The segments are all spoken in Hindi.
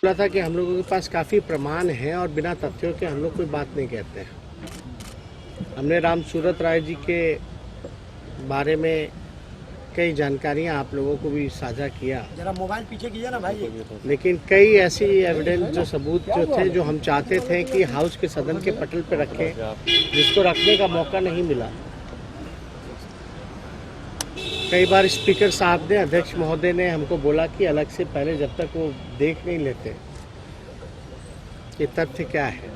बोला था कि हम लोगों के पास काफ़ी प्रमाण है और बिना तथ्यों के हम लोग कोई बात नहीं कहते हैं। हमने राम सूरत राय जी के बारे में कई जानकारियां आप लोगों को भी साझा किया। जरा मोबाइल पीछे कीजिए ना भाई। लेकिन कई ऐसी एविडेंस जो सबूत जो थे जो हम चाहते थे कि हाउस के सदन के पटल पर रखें, जिसको रखने का मौका नहीं मिला। कई बार स्पीकर साहब ने, अध्यक्ष महोदय ने हमको बोला कि अलग से पहले जब तक वो देख नहीं लेते कि तथ्य क्या है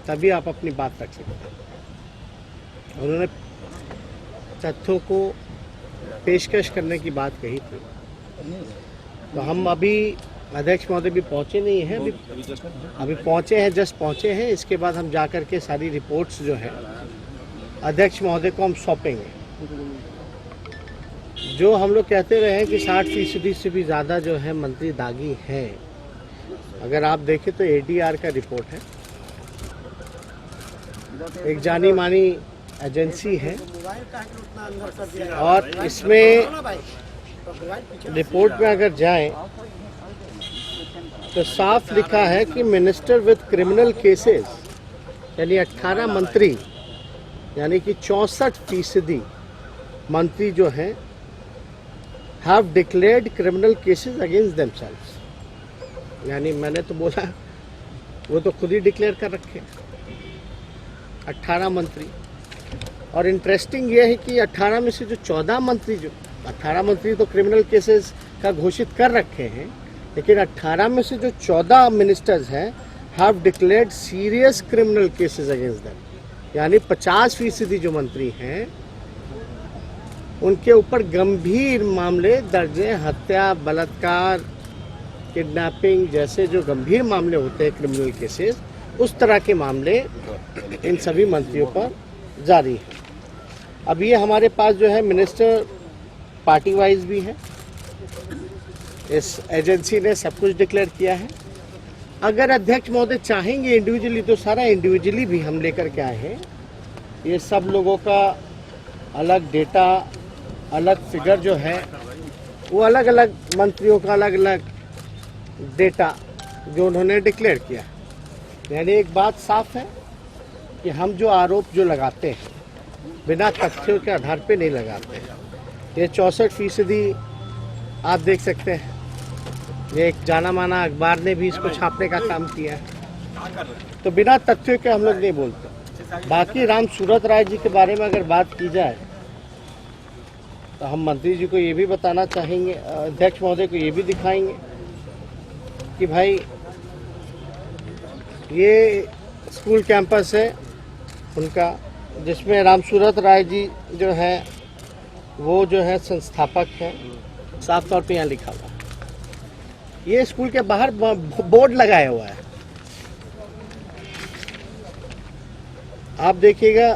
तभी आप अपनी बात रख सकते हैं। उन्होंने तथ्यों को पेशकश करने की बात कही थी। तो हम अभी, अध्यक्ष महोदय भी पहुंचे नहीं हैं, अभी पहुंचे हैं, जस्ट पहुंचे हैं। इसके बाद हम जाकर के सारी रिपोर्ट्स जो है अध्यक्ष महोदय को हम सौंपेंगे। जो हम लोग कहते रहे हैं कि 60% से भी ज़्यादा जो है मंत्री दागी हैं, अगर आप देखें तो ADR का रिपोर्ट है, एक जानी मानी एजेंसी है, और इसमें रिपोर्ट में अगर जाएं तो साफ लिखा है कि मिनिस्टर विद क्रिमिनल केसेस, यानी 18 मंत्री, यानी कि 64% मंत्री जो हैं have declared criminal cases against themselves। यानी मैंने तो बोला वो तो खुद ही डिक्लेयर कर रखे 18 मंत्री। और इंटरेस्टिंग ये है कि 18 में से जो 14 मंत्री, जो 18 मंत्री तो क्रिमिनल केसेस का घोषित कर रखे हैं, लेकिन 18 में से जो 14 मिनिस्टर्स हैं have declared serious criminal cases against them. यानी 50% जो मंत्री हैं उनके ऊपर गंभीर मामले दर्ज हैं। हत्या, बलात्कार, किडनैपिंग जैसे जो गंभीर मामले होते हैं, क्रिमिनल केसेस, उस तरह के मामले इन सभी मंत्रियों पर जारी है। अब ये हमारे पास जो है मिनिस्टर पार्टी वाइज भी है, इस एजेंसी ने सब कुछ डिक्लेयर किया है। अगर अध्यक्ष महोदय चाहेंगे इंडिविजुअली तो सारा इंडिविजुअली भी हम लेकर के आए हैं। ये सब लोगों का अलग डेटा, अलग फिगर जो है, वो अलग अलग मंत्रियों का अलग अलग डेटा जो उन्होंने डिक्लेयर किया। यानी एक बात साफ है कि हम जो आरोप जो लगाते हैं बिना तथ्यों के आधार पे नहीं लगाते। ये 64% आप देख सकते हैं, ये एक जाना माना अखबार ने भी इसको छापने का काम किया है। तो बिना तथ्यों के हम लोग नहीं बोलते। बाकी राम सूरत राय जी के बारे में अगर बात की जाए तो हम मंत्री जी को ये भी बताना चाहेंगे, अध्यक्ष महोदय को ये भी दिखाएंगे कि भाई ये स्कूल कैंपस है उनका, जिसमें राम सूरत राय जी जो है वो जो है संस्थापक हैं। साफ तौर पे यहाँ लिखा हुआ है। ये स्कूल के बाहर बोर्ड लगाया हुआ है, आप देखिएगा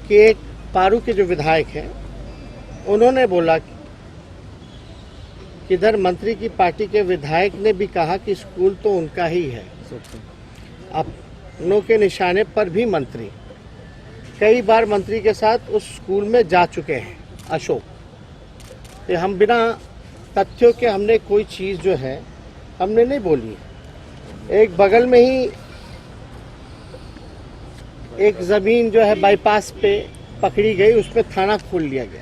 कि एक पारू के जो विधायक हैं उन्होंने बोला कि इधर मंत्री की पार्टी के विधायक ने भी कहा कि स्कूल तो उनका ही है। अपनों के निशाने पर भी मंत्री कई बार मंत्री के साथ उस स्कूल में जा चुके हैं, अशोक। तो हम बिना तथ्यों के हमने कोई चीज़ जो है हमने नहीं बोली। एक बगल में ही एक ज़मीन जो है बाईपास पे पकड़ी गई, उसमें थाना खोल लिया गया।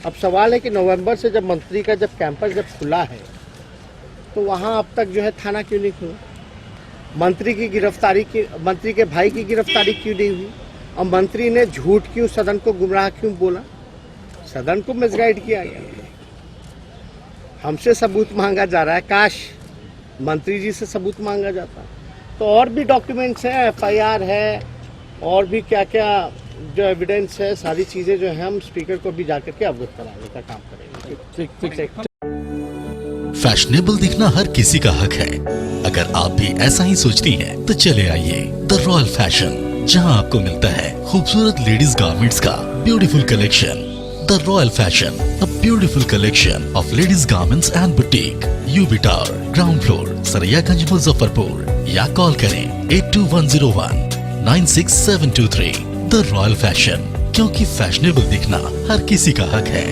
अब सवाल है कि नवंबर से जब मंत्री का कैंपस खुला है तो वहाँ अब तक जो है थाना क्यों नहीं खुला? मंत्री की गिरफ्तारी की, मंत्री के भाई की गिरफ्तारी क्यों नहीं हुई? और मंत्री ने झूठ क्यों, सदन को गुमराह क्यों बोला? सदन को मिसगाइड किया गया। हमसे सबूत मांगा जा रहा है, काश मंत्री जी से सबूत मांगा जाता। तो और भी डॉक्यूमेंट्स हैं, FIR है, और भी क्या क्या जो एविडेंस है, सारी चीजें जो है हम स्पीकर को भी जाकर के अवगत कराने का काम करेंगे। फैशनेबल दिखना हर किसी का हक है। अगर आप भी ऐसा ही सोचती हैं, तो चले आइए द रॉयल फैशन, जहां आपको मिलता है खूबसूरत लेडीज गारमेंट्स का beautiful collection. The royal fashion, a beautiful collection of ladies garments and boutique, UB tower, ground floor, Saraiyaganj, Muzaffarpur. या कॉल करें 8210196723। द रॉयल फैशन, क्योंकि फैशनेबल दिखना हर किसी का हक है।